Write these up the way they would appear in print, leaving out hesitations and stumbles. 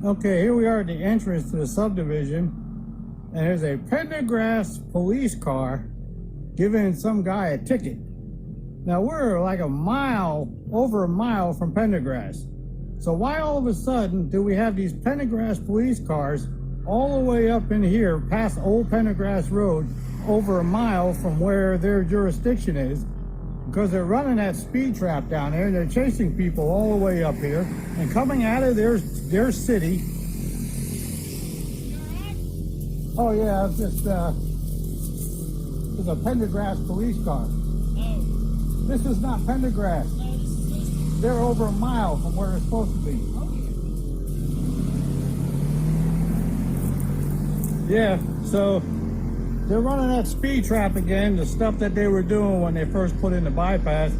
Okay, here we are at the entrance to the subdivision, and there's a Pendergrass police car giving some guy a ticket. Now we're like over a mile from Pendergrass. So why all of a sudden do we have these Pendergrass police cars all the way up in here past Old Pendergrass Road, over a mile from where their jurisdiction is? Because they're running that speed trap down there, and they're chasing people all the way up here and coming out of their city. Oh yeah, it's just it's a Pendergrass police car. No. This is not Pendergrass. No, this is supposed to be. They're over a mile from where they're supposed to be. Yeah, so they're running that speed trap again, the stuff that they were doing when they first put in the bypass.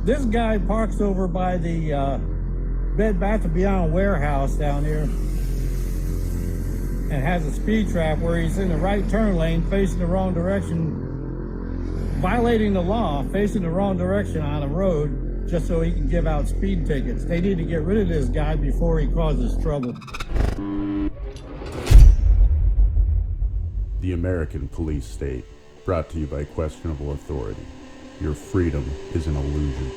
This guy parks over by the Bed Bath & Beyond warehouse down here and has a speed trap where he's in the right turn lane facing the wrong direction, violating the law, facing the wrong direction on the road just so he can give out speed tickets. They need to get rid of this guy before he causes trouble. The American police state, brought to you by questionable authority. Your freedom is an illusion.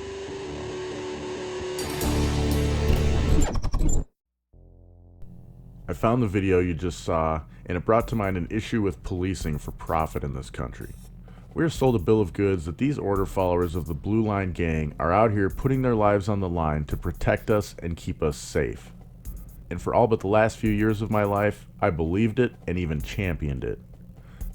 I found the video you just saw, and it brought to mind an issue with policing for profit in this country. We are sold a bill of goods that these order followers of the Blue Line Gang are out here putting their lives on the line to protect us and keep us safe. And for all but the last few years of my life, I believed it and even championed it.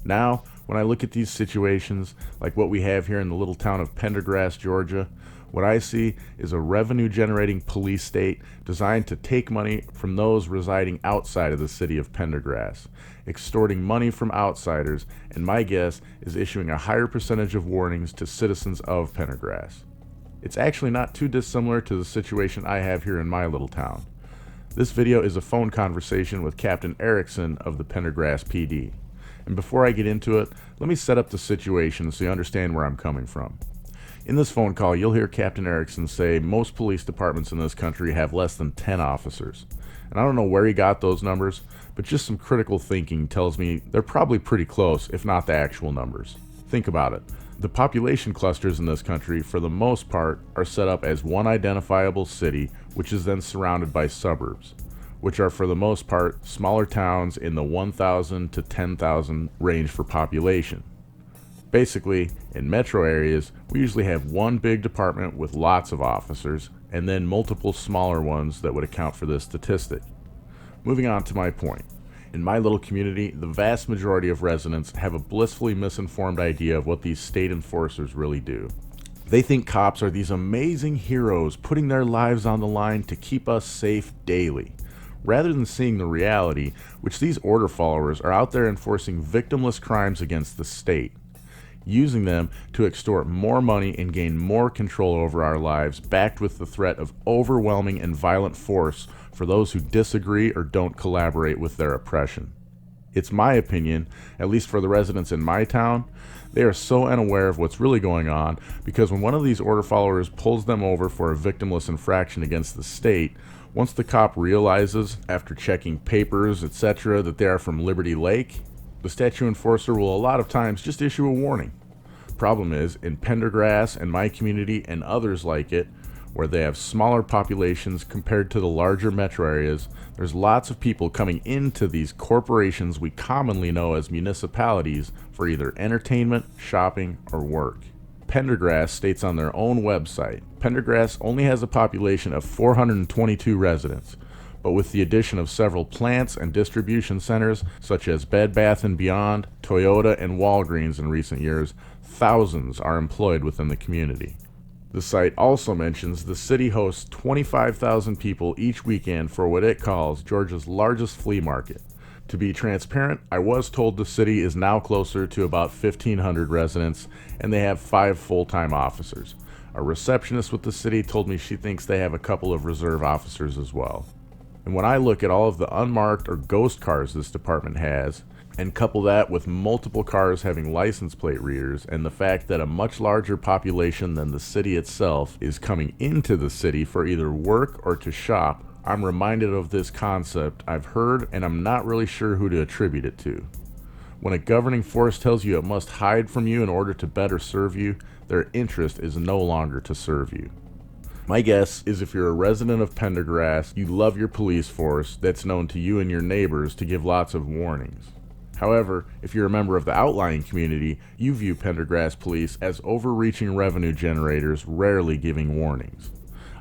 Now, when I look at these situations, like what we have here in the little town of Pendergrass, Georgia, what I see is a revenue-generating police state designed to take money from those residing outside of the city of Pendergrass, extorting money from outsiders, and my guess is issuing a higher percentage of warnings to citizens of Pendergrass. It's actually not too dissimilar to the situation I have here in my little town. This video is a phone conversation with Captain Erickson of the Pendergrass PD. And before I get into it, let me set up the situation so you understand where I'm coming from. In this phone call, you'll hear Captain Erickson say most police departments in this country have less than 10 officers. And I don't know where he got those numbers, but just some critical thinking tells me they're probably pretty close, if not the actual numbers. Think about it. The population clusters in this country, for the most part, are set up as one identifiable city, which is then surrounded by suburbs, which are for the most part smaller towns in the 1,000 to 10,000 range for population. Basically, in metro areas, we usually have one big department with lots of officers, and then multiple smaller ones that would account for this statistic. Moving on to my point. In my little community, the vast majority of residents have a blissfully misinformed idea of what these state enforcers really do. They think cops are these amazing heroes putting their lives on the line to keep us safe daily, rather than seeing the reality, which these order followers are out there enforcing victimless crimes against the state, using them to extort more money and gain more control over our lives, backed with the threat of overwhelming and violent force for those who disagree or don't collaborate with their oppression. It's my opinion, at least for the residents in my town, they are so unaware of what's really going on because when one of these order followers pulls them over for a victimless infraction against the state, once the cop realizes, after checking papers, etc., that they are from Liberty Lake, the statute enforcer will a lot of times just issue a warning. Problem is, in Pendergrass and my community and others like it, where they have smaller populations compared to the larger metro areas, there's lots of people coming into these corporations we commonly know as municipalities for either entertainment, shopping, or work. Pendergrass states on their own website, Pendergrass only has a population of 422 residents, but with the addition of several plants and distribution centers such as Bed Bath & Beyond, Toyota, and Walgreens in recent years, thousands are employed within the community. The site also mentions the city hosts 25,000 people each weekend for what it calls Georgia's largest flea market. To be transparent, I was told the city is now closer to about 1,500 residents and they have 5 full-time officers. A receptionist with the city told me she thinks they have a couple of reserve officers as well. And when I look at all of the unmarked or ghost cars this department has, and couple that with multiple cars having license plate readers and the fact that a much larger population than the city itself is coming into the city for either work or to shop, I'm reminded of this concept I've heard, and I'm not really sure who to attribute it to. When a governing force tells you it must hide from you in order to better serve you, their interest is no longer to serve you. My guess is if you're a resident of Pendergrass, you love your police force that's known to you and your neighbors to give lots of warnings. However, if you're a member of the outlying community, you view Pendergrass police as overreaching revenue generators rarely giving warnings.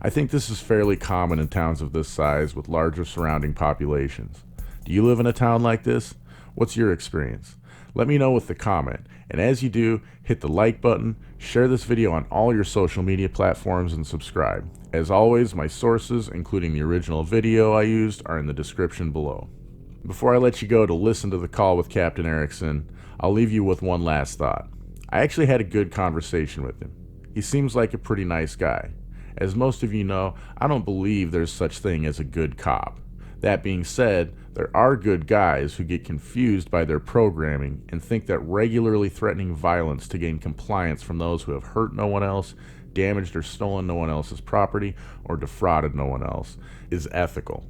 I think this is fairly common in towns of this size with larger surrounding populations. Do you live in a town like this? What's your experience? Let me know with the comment, and as you do, hit the like button, share this video on all your social media platforms, and subscribe. As always, my sources, including the original video I used, are in the description below. Before I let you go to listen to the call with Captain Erickson, I'll leave you with one last thought. I actually had a good conversation with him. He seems like a pretty nice guy. As most of you know, I don't believe there's such thing as a good cop. That being said, there are good guys who get confused by their programming and think that regularly threatening violence to gain compliance from those who have hurt no one else, damaged or stolen no one else's property, or defrauded no one else is ethical.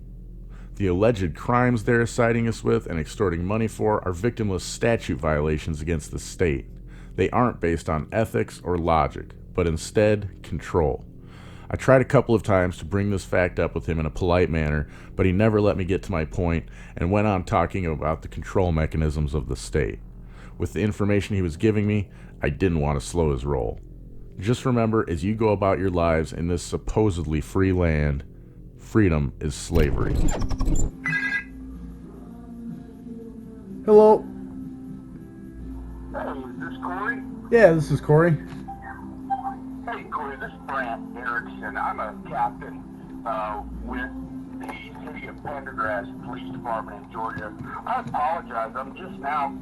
The alleged crimes they're citing us with and extorting money for are victimless statute violations against the state. They aren't based on ethics or logic, but instead control. I tried a couple of times to bring this fact up with him in a polite manner, but he never let me get to my point and went on talking about the control mechanisms of the state. With the information he was giving me, I didn't want to slow his roll. Just remember, as you go about your lives in this supposedly free land, freedom is slavery. Hello. Hey, is this Corey? Yeah, this is Corey. Hey, Corey, this is Brant Erickson. I'm a captain with the City of Pendergrass Police Department in Georgia. I apologize. I'm just now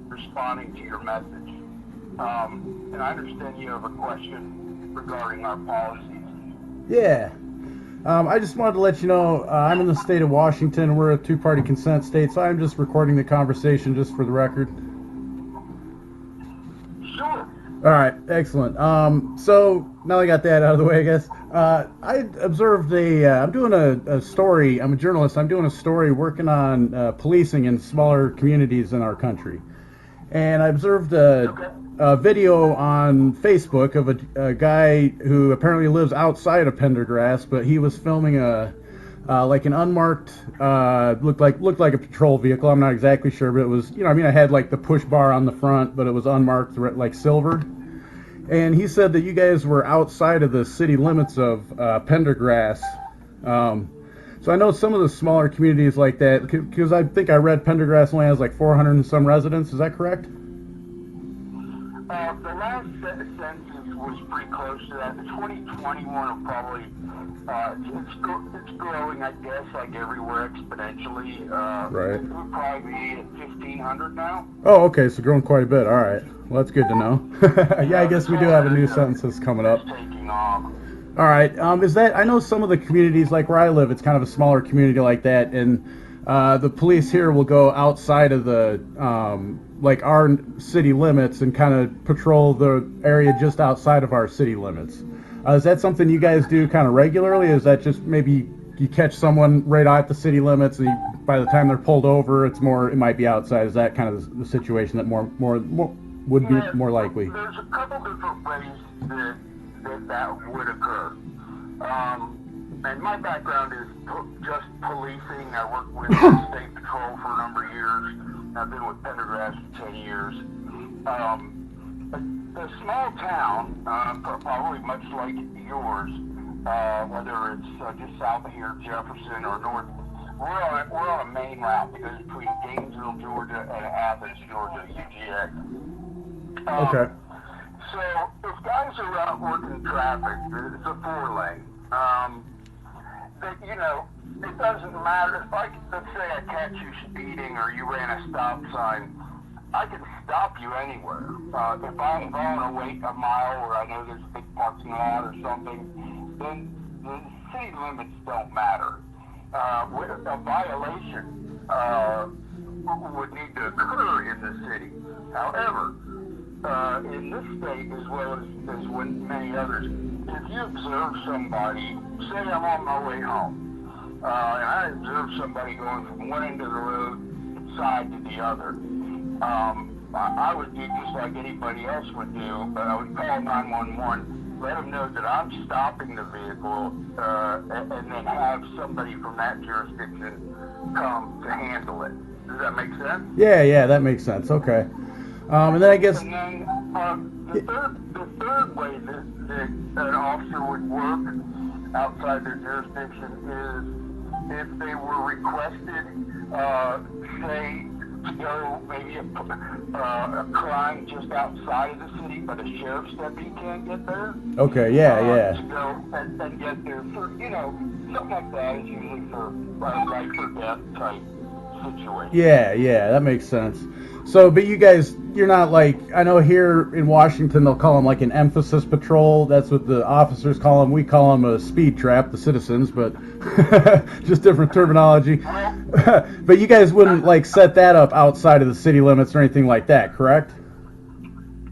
responding to your message. And I understand you have a question regarding our policies. Yeah. I just wanted to let you know I'm in the state of Washington. We're a two-party consent state, so I'm just recording the conversation just for the record. Sure. All right, excellent. So now I got that out of the way, I guess. I observed I'm doing a story. I'm a journalist. I'm doing a story working on policing in smaller communities in our country. And I observed a video on Facebook of a guy who apparently lives outside of Pendergrass, but he was filming like an unmarked, looked like a patrol vehicle. I'm not exactly sure, but it was, I had like the push bar on the front, but it was unmarked, like silver. And he said that you guys were outside of the city limits of Pendergrass. So I know some of the smaller communities like that, because I think I read Pendergrass only has like 400 and some residents. Is that correct? The last census was pretty close to that. The 2021 will probably, it's growing, I guess, like everywhere exponentially. Right. It would probably be at 1,500 now. Oh, okay, so growing quite a bit. All right. Well, that's good to know. Yeah, I guess we do have a new census coming up. It's taking off. All right. Is that, I know some of the communities, like where I live, it's kind of a smaller community like that, and the police here will go outside of the, like our city limits and kind of patrol the area just outside of our city limits. Is that something you guys do kind of regularly? Is that just maybe you catch someone right at the city limits and by the time they're pulled over, it might be outside? Is that kind of the situation that more would be more likely? There's a couple different ways that would occur. And my background is just policing. I worked with the State Patrol for a number of years. I've been with Pendergrass for 10 years. A small town, probably much like yours, whether it's just south of here, Jefferson, or north, we're on a main route that goes between Gainesville, Georgia, and Athens, Georgia, UGA. Okay. So if guys are out working traffic, it's a 4-lane. It doesn't matter. Let's say I catch you speeding or you ran a stop sign, I can stop you anywhere. If I want to wait a mile or I know there's a big parking lot or something, then the city limits don't matter. A violation would need to occur in the city. However, in this state, as well as many others, if you observe somebody, say I'm on my way home, and I observed somebody going from one end of the road side to the other. I would do just like anybody else would do, but I would call 911, let them know that I'm stopping the vehicle, and then have somebody from that jurisdiction come to handle it. Does that make sense? Yeah, that makes sense. Okay. And then I guess. And then the third way that an officer would work outside their jurisdiction is if they were requested, say, to go maybe a crime just outside of the city, but a sheriff's deputy can't get there. Okay, yeah. To go and get there for, something like that is usually for life or death type situation. Yeah, that makes sense. So, but you guys, you're not like, I know here in Washington they'll call them like an emphasis patrol. That's what the officers call them. We call them a speed trap, the citizens, but just different terminology. But you guys wouldn't like set that up outside of the city limits or anything like that, correct?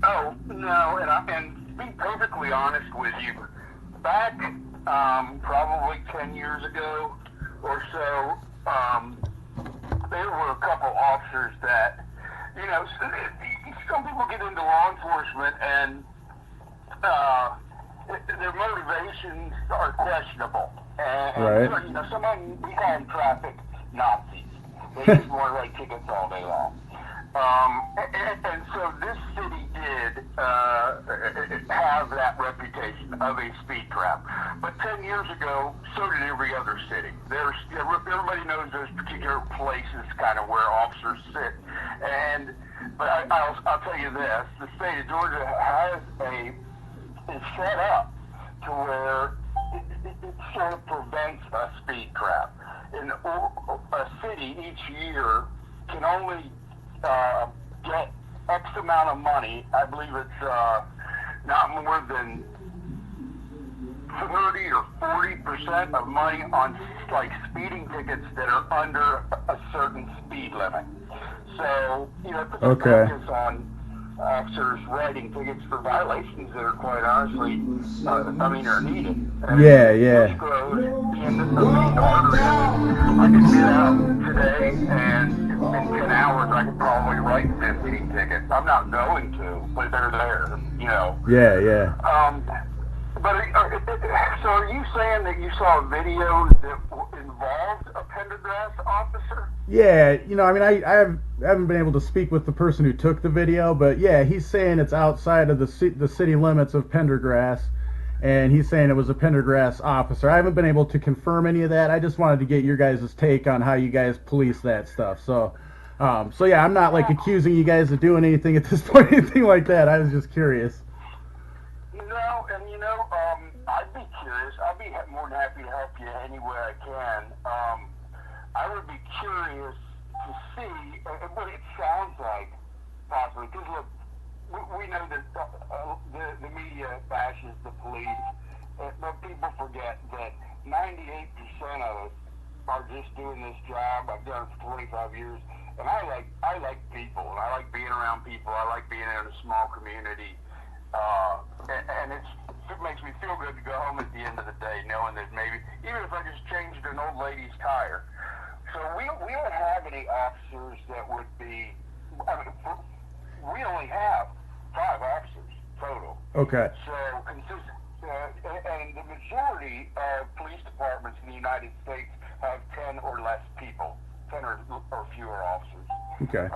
Oh, no, and to be perfectly honest with you, back probably 10 years ago or so, there were a couple officers that, some people get into law enforcement and their motivations are questionable. And Right. Someone, we call them traffic Nazis. They just want to write tickets all day long. And so this city did have that reputation of a speed trap. But 10 years ago, so did every other city. Everybody knows those particular places kind of where officers sit. But I'll tell you this, the state of Georgia is set up to where it sort of prevents a speed trap. And a city each year can only get X amount of money. I believe it's not more than 30 or 40% of money on like speeding tickets that are under a certain speed limit. So, put the focus on officers writing tickets for violations that are quite honestly, are needed. And Yeah. I could get out today and in 10 hours I could probably write 15 tickets. I'm not going to, but they're there, Yeah. So are you saying that you saw a video that involved a Pendergrass officer? Yeah, I haven't been able to speak with the person who took the video, but yeah, he's saying it's outside of the city limits of Pendergrass, and he's saying it was a Pendergrass officer. I haven't been able to confirm any of that. I just wanted to get your guys' take on how you guys police that stuff. So yeah, I'm not like accusing you guys of doing anything at this point, anything like that. I was just curious. No, and I'd be curious. I'd be more than happy to help you any way I can. I would be curious to see what it sounds like, possibly. Because look, we know that the media bashes the police, but people forget that 98% of us are just doing this job. I've done it for 25 years, and I like people, and I like being around people. I like being in a small community, and it makes me feel good to go home at the end of the day knowing that maybe, even if I just changed an old lady's tire. So we don't have any officers that would be, we only have 5 officers total. Okay. So and the majority of police departments in the United States have 10 or less people, 10 or fewer officers. Okay.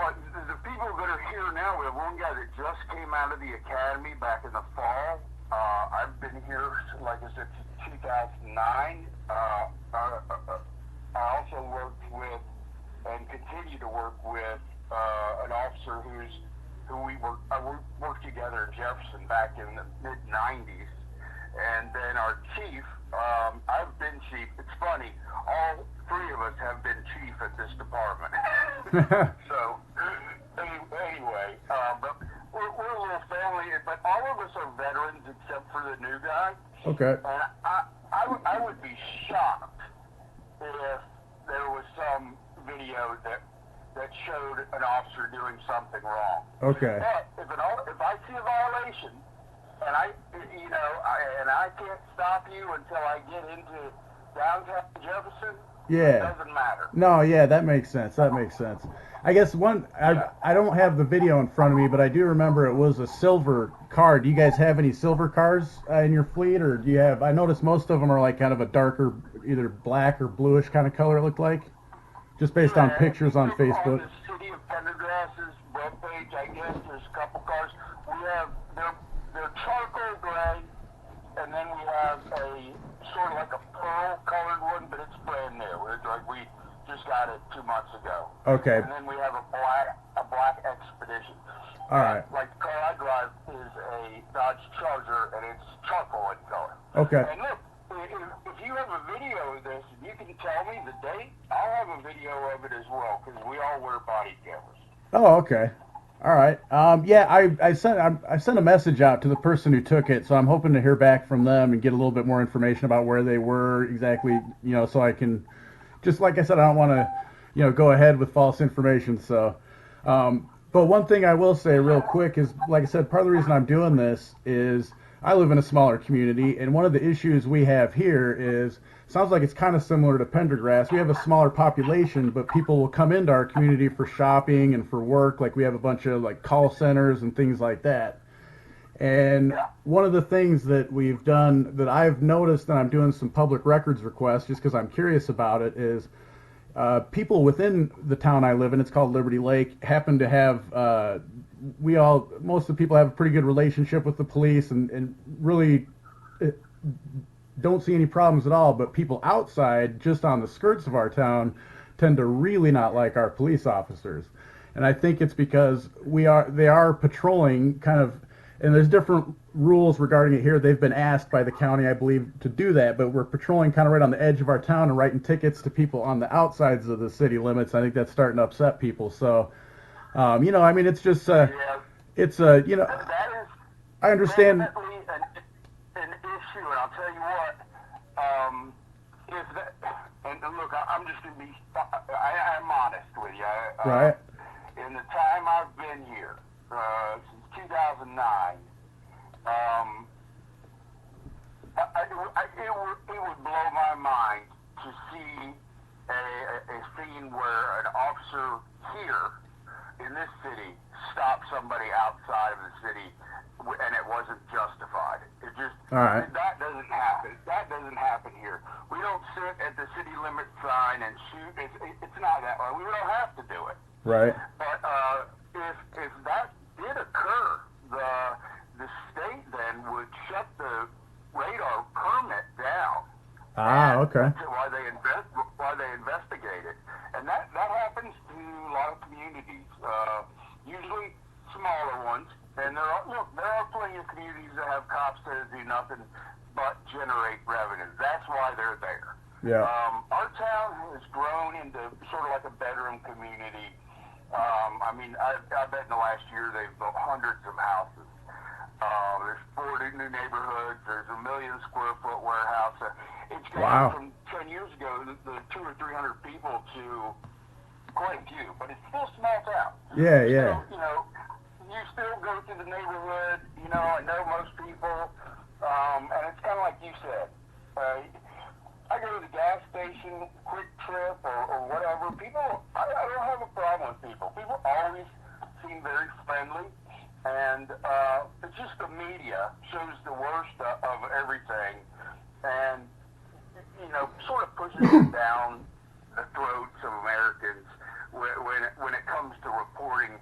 But the people that are here now, we have one guy that just came out of the academy back in the fall. I've been here, like I said, since 2009. I also worked with and continue to work with an officer I worked together in Jefferson back in the mid-90s. And then our chief, I've been chief. It's funny, all 3 of us have been chief at this department. So, anyway, but we're a little family, but all of us are veterans except for the new guy. Okay. And I would be shocked if there was some video that showed an officer doing something wrong. Okay. But if I see a violation and I can't stop you until I get into downtown Jefferson. It Yeah. doesn't matter. No, yeah, that makes sense. That makes sense. I guess I don't have the video in front of me, but I do remember it was a silver car. Do you guys have any silver cars in your fleet, or do you have? I noticed most of them are like kind of a darker, either black or bluish kind of color. It looked like, just based on Yeah, if pictures you on look Facebook. on the city of Pendergrass's webpage, I guess there's a couple cars. We have they're charcoal gray, and then we have a sort of like a pearl colored one, but it's brand new. It's like we just got it 2 months ago. Okay. And then we have a black Expedition. All right. Like the car I drive is a Dodge Charger, and it's charcoal in color. Okay. And look, if you have a video of this, and you can tell me the date, I'll have a video of it as well, because we all wear body cameras. Oh, okay. All right. Yeah, I sent a message out to the person who took it, so I'm hoping to hear back from them and get a little bit more information about where they were exactly, so I can, just like I said, I don't want to, go ahead with false information. So, but one thing I will say real quick is, like I said, part of the reason I'm doing this is I live in a smaller community, and one of the issues we have here is, sounds like it's kind of similar to Pendergrass. We have a smaller population, but people will come into our community for shopping and for work. Like we have a bunch of like call centers and things like that. And one of the things that we've done that I've noticed, and I'm doing some public records requests just because I'm curious about it, is people within the town I live in, it's called Liberty Lake, happen to have, most of the people have a pretty good relationship with the police and really don't see any problems at all, but people outside, just on the skirts of our town, tend to really not like our police officers. And I think it's because they are patrolling kind of, and there's different rules regarding it here. They've been asked by the county, I believe, to do that, but we're patrolling kind of right on the edge of our town and writing tickets to people on the outsides of the city limits. I think that's starting to upset people. So, I mean, it's just, it's, That is I understand. definitely an issue, and I'll tell you what, if that, and look, I'm just going to be, I'm honest with you. Right. In the time I've been here, since 2009, it would blow my mind to see a scene where an officer here in this city stopped somebody outside of the city and it wasn't justified. It just, all right. That doesn't happen. That doesn't happen here. We don't sit at the city limit sign and shoot. It's not that way. We don't have to do it. Right. But if that did occur, the state then would shut the radar permit down. Okay. While they investigate it, and that happens to a lot of communities, usually smaller ones. And there are plenty of communities that have cops that do nothing but generate revenue. That's why they're there. Yeah. Our town has grown into sort of like a bedroom community. I bet in the last year they've built hundreds of houses. There's 40 new neighborhoods. There's a 1 million square foot warehouse. It's gone from 10 years ago, the 200 or 300 people to quite a few, but it's still a small town. Yeah, yeah. So, you still go to the neighborhood, I know most people, and it's kind of like you said. I go to the gas station, Quick Trip, or whatever. People, I don't have a problem with people. People always seem very friendly, and it's just the media shows the worst of everything, and, sort of pushes it down the throats of Americans when it comes to reporting.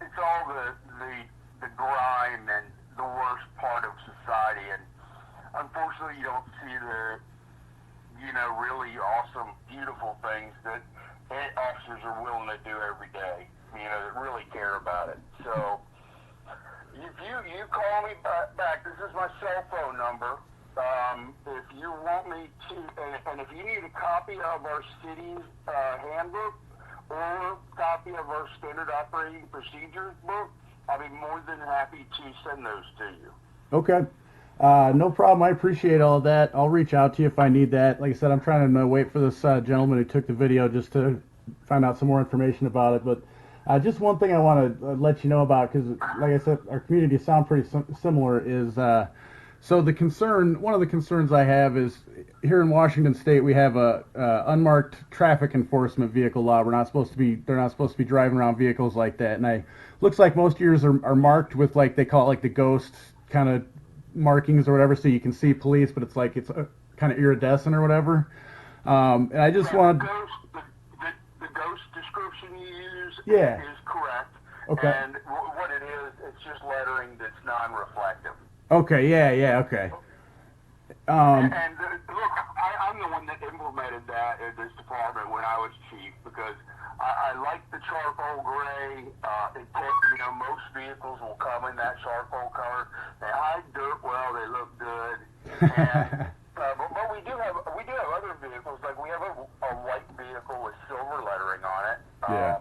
It's all the grime and the worst part of society, and unfortunately you don't see the really awesome, beautiful things that officers are willing to do every day, that really care about it. So if you call me back, this is my cell phone number. If you want me to, and if you need a copy of our city's handbook, or a copy of our standard operating procedures book, I'll be more than happy to send those to you. Okay. No problem. I appreciate all of that. I'll reach out to you if I need that. Like I said, I'm trying to wait for this gentleman who took the video just to find out some more information about it. But Just one thing I want to let you know about, because like I said, our community sound pretty similar. Is so the concern, one of the concerns I have is here in Washington State we have a unmarked traffic enforcement vehicle law. They're not supposed to be driving around vehicles like that. And looks like most years are marked with, like, they call it like the ghost kind of markings or whatever, so you can see police, but it's like it's kind of iridescent or whatever. And I just wanted. The ghost description you use Yeah. is correct. Okay. And what it is, it's just lettering that's non-reflective. Okay. Yeah. Okay. Look, I'm the one that implemented that in this department when I was chief, because I like the charcoal gray. Most vehicles will come in that charcoal color. They hide dirt well. They look good. And, but we do have other vehicles. Like we have a white vehicle with silver lettering on it. Yeah.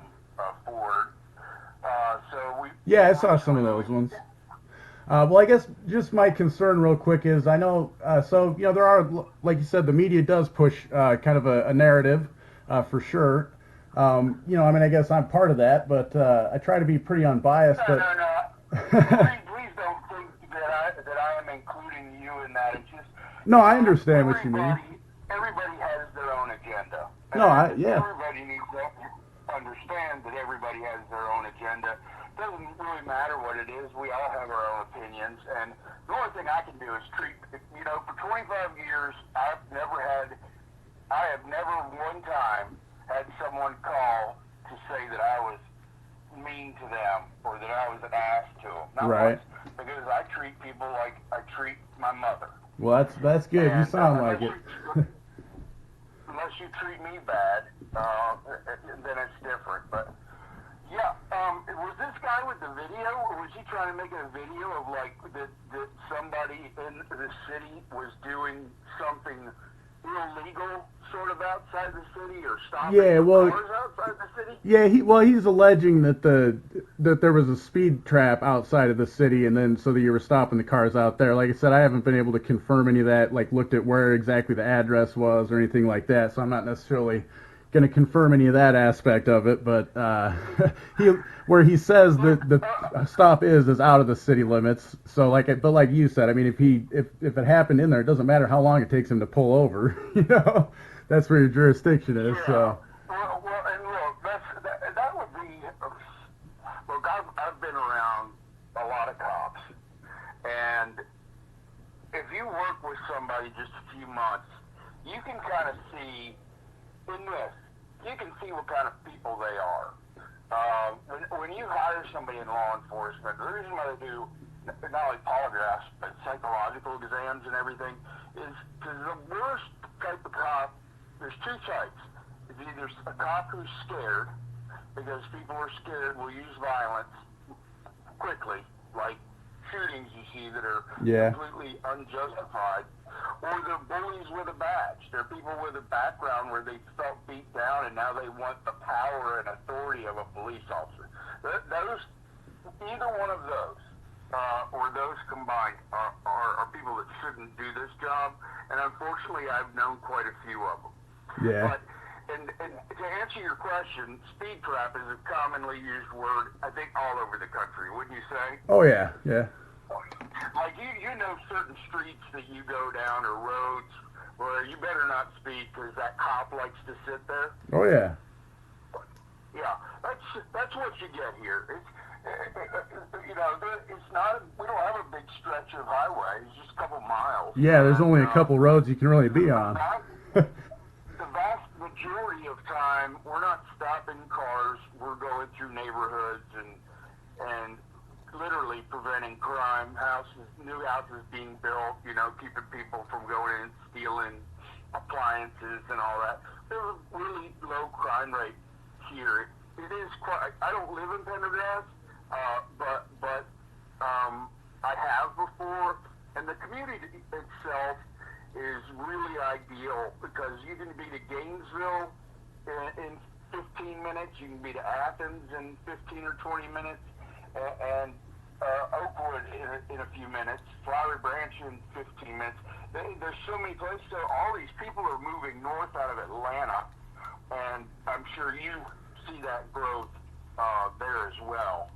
Ford. Yeah, I saw some of those ones. Well, I guess just my concern real quick is I know, there are, like you said, the media does push kind of a narrative for sure. I guess I'm part of that, but I try to be pretty unbiased. No. Please don't think that I am including you in that. It's just no, I understand what you mean. Everybody has their own agenda. Everybody needs to understand that everybody has their own agenda. It doesn't really matter what it is. We all have our own opinions, and the only thing I can do is treat. For 25 years, I have never one time had someone call to say that I was mean to them or that I was an ass to them. Not right. once, because I treat people like I treat my mother. Well, that's good. You sound like it. Unless you treat me bad, then it's different. But yeah, was this guy with the video, or was he trying to make a video of like that somebody in the city was doing something illegal, sort of outside the city, or stopping cars outside the city? Yeah, he's alleging that that there was a speed trap outside of the city, and then so that you were stopping the cars out there. Like I said, I haven't been able to confirm any of that, like looked at where exactly the address was or anything like that, so I'm not necessarily going to confirm any of that aspect of it, but where he says that the stop is out of the city limits. So like you said, I mean, if it happened in there, it doesn't matter how long it takes him to pull over. That's where your jurisdiction is. Yeah. So. Well, and look, that would be. Look, I've been around a lot of cops, and if you work with somebody just a few months, you can kind of see in this. You can see what kind of people they are. When you hire somebody in law enforcement, the reason why they do not only polygraphs but psychological exams and everything is because the worst type of cop, there's two types. It's either a cop who's scared, because people are scared, will use violence quickly, like shootings you see that are completely unjustified, or they're bullies with a badge. They're people with a background where they felt beat down and now they want the power and authority of a police officer. Either one of those, or those combined, are people that shouldn't do this job, and unfortunately I've known quite a few of them. Yeah. But, and to answer your question, speed trap is a commonly used word, I think, all over the country, wouldn't you say? Oh, yeah. Like, you know certain streets that you go down or roads where you better not speed because that cop likes to sit there. Oh, yeah. Yeah, that's what you get here. It's not, we don't have a big stretch of highway, it's just a couple miles. Yeah, there's only a couple roads you can really be on. The vast majority of time, we're not stopping cars, we're going through neighborhoods and literally preventing crime, new houses being built, keeping people from going in and stealing appliances and all that. There's a really low crime rate here. It is quite, I don't live in Pendergrass, but I have before, and the community itself is really ideal because you can be to Gainesville in 15 minutes, you can be to Athens in 15 or 20 minutes, and Oakwood in a few minutes, Flowery Branch in 15 minutes. There's so many places. So all these people are moving north out of Atlanta, and I'm sure you see that growth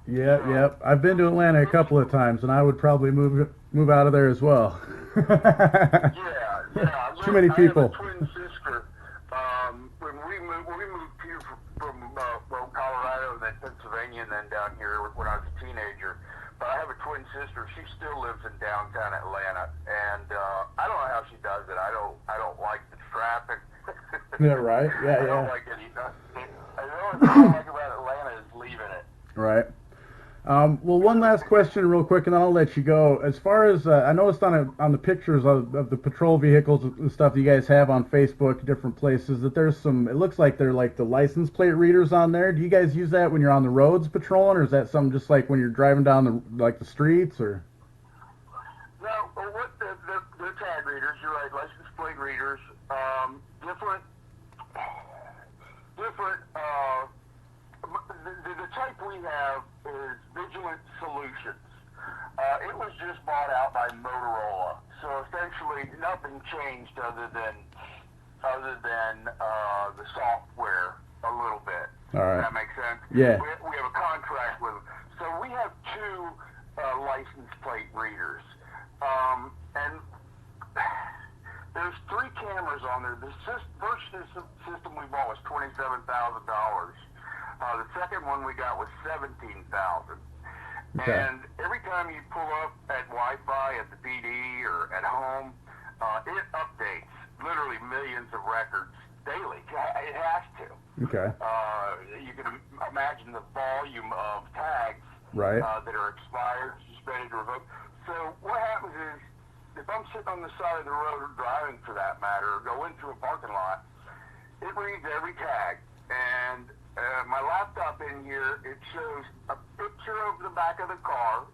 Yep, yep. I've been to Atlanta a couple of times, and I would probably move out of there as well. Yeah, yeah. Too Look, many I have a people. twin sister. When we moved here from well, Colorado, and then Pennsylvania, and then down here when I was a teenager. But I have a twin sister. She still lives in downtown Atlanta, and I don't know how she does it. I don't like the traffic. Yeah, right. Yeah, I don't yeah. like it either. The only thing I like about Atlanta is leaving it. Right. Well, one last question, real quick, and then I'll let you go. As far as I noticed on the pictures of the patrol vehicles and stuff that you guys have on Facebook, different places, that there's some. It looks like they're like the license plate readers on there. Do you guys use that when you're on the roads patrolling, or is that something just like when you're driving down the streets, or? No, what the tag readers? You're right, license plate readers. Different. The type we have is Vigilant Solutions. It was just bought out by Motorola, so essentially nothing changed other than the software a little bit. All right. Does that make sense? Yeah. We have a contract with them, so we have two license plate readers, and there's 3 cameras on there. The first system we bought was $27,000. The second one we got was $17,000. Okay. And every time you pull up at Wi-Fi at the PD or at home, it updates literally millions of records daily. It has to. Okay. You can imagine the volume of tags Right. that are expired, suspended, revoked. So what happens is, if I'm sitting on the side of the road or driving for that matter, or go into a parking lot, it reads every tag. And my laptop in here, it shows a picture of the back of the car.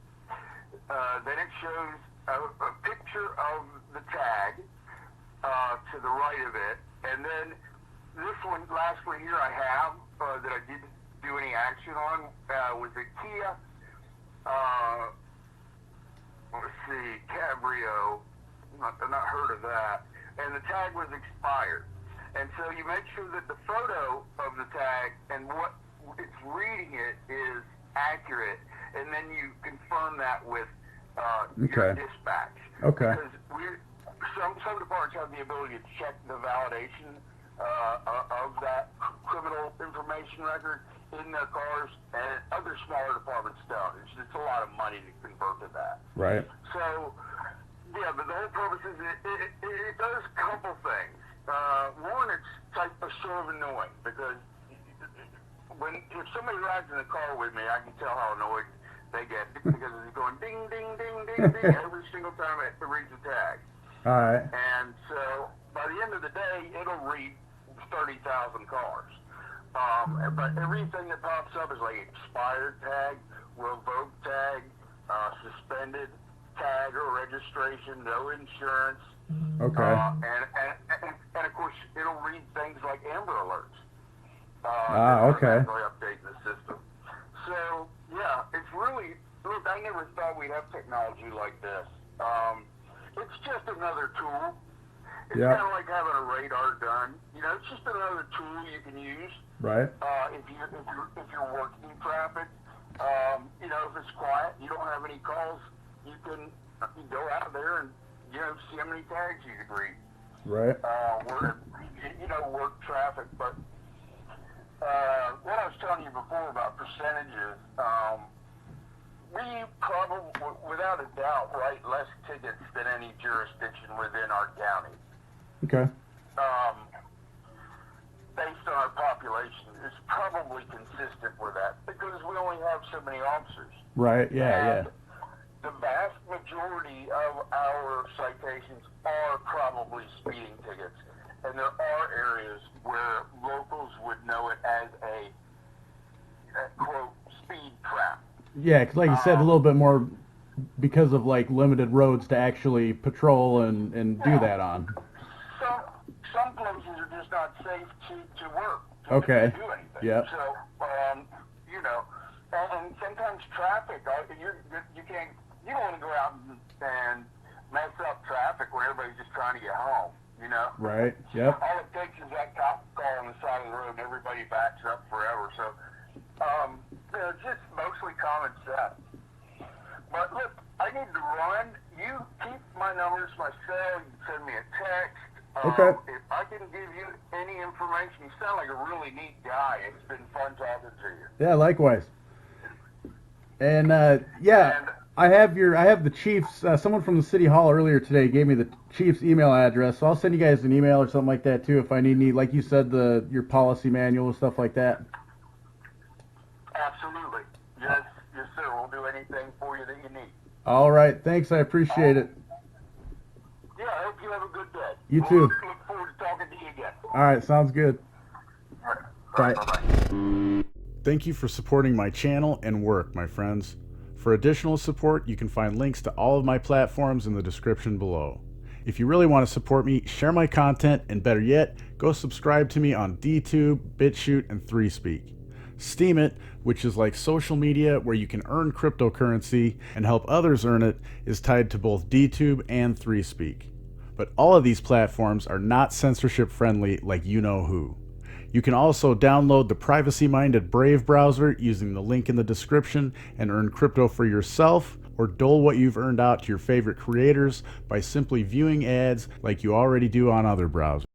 Then it shows a picture of the tag to the right of it. And then this one, last one here I have that I didn't do any action on was a Kia. Let's see, Cabrio. I've not heard of that. And the tag was expired. And so you make sure that the photo of the tag and what it's reading it is accurate, and then you confirm that with your dispatch. Okay. Because some departments have the ability to check the validation of that criminal information record in their cars, and other smaller departments don't. It's a lot of money to convert to that. Right. So, yeah, but the whole purpose is it does a couple things. One, it's like sort of annoying, because if somebody rides in the car with me, I can tell how annoyed they get, because it's going ding, ding, ding, ding, ding every single time it reads the tag. All right. And so, by the end of the day, it'll read 30,000 cars. But everything that pops up is like expired tag, revoked tag, suspended tag or registration, no insurance. Okay. And of course, it'll read things like Amber Alerts. Okay. Really updating the system. So, yeah, it's really, look, I never thought we'd have technology like this. It's just another tool. It's kind of like having a radar gun. You know, it's just another tool you can use. Right. If you're working traffic, you know, if it's quiet, you don't have any calls, you can go out there and, you know, see how many tags you can read. Right. Work traffic. But what I was telling you before about percentages, we probably, without a doubt, write less tickets than any jurisdiction within our county. Okay. Based on our population, it's probably consistent with that, because we only have so many officers. Right. Yeah. And the vast majority of our citations are probably speeding tickets, and there are areas where locals would know it as a quote, speed trap. Yeah, 'cause like you said, a little bit more because of like limited roads to actually patrol and do that on. Some places are just not safe to work. To do anything. Yeah. So, you know, and sometimes traffic, you don't want to go out and mess up traffic when everybody's just trying to get home, you know? Right. Yep. All it takes is that cop car on the side of the road and everybody backs up forever. So, just mostly common sense. But look, I need to run. You keep my numbers, my cell. You can send me a text. Okay. If I can give you any information, you sound like a really neat guy. It's been fun talking to you. Yeah, likewise. And yeah, And I have the chief's. Someone from the city hall earlier today gave me the chief's email address, so I'll send you guys an email or something like that too if I need any, like you said, your policy manual and stuff like that. absolutely. Yes, yes, sir. We'll do anything for you that you need. All right, thanks. I appreciate it. Yeah, I hope you have a good day. You too. Look forward to talking to you again. All right, sounds good. All right. Bye. Bye-bye. Thank you for supporting my channel and work, my friends. For additional support, you can find links to all of my platforms in the description below. If you really want to support me, share my content, and better yet, go subscribe to me on DTube, BitChute, and 3Speak. Steemit, which is like social media where you can earn cryptocurrency and help others earn it, is tied to both DTube and 3Speak. But all of these platforms are not censorship friendly like you know who. You can also download the privacy-minded Brave browser using the link in the description and earn crypto for yourself, or dole what you've earned out to your favorite creators by simply viewing ads like you already do on other browsers.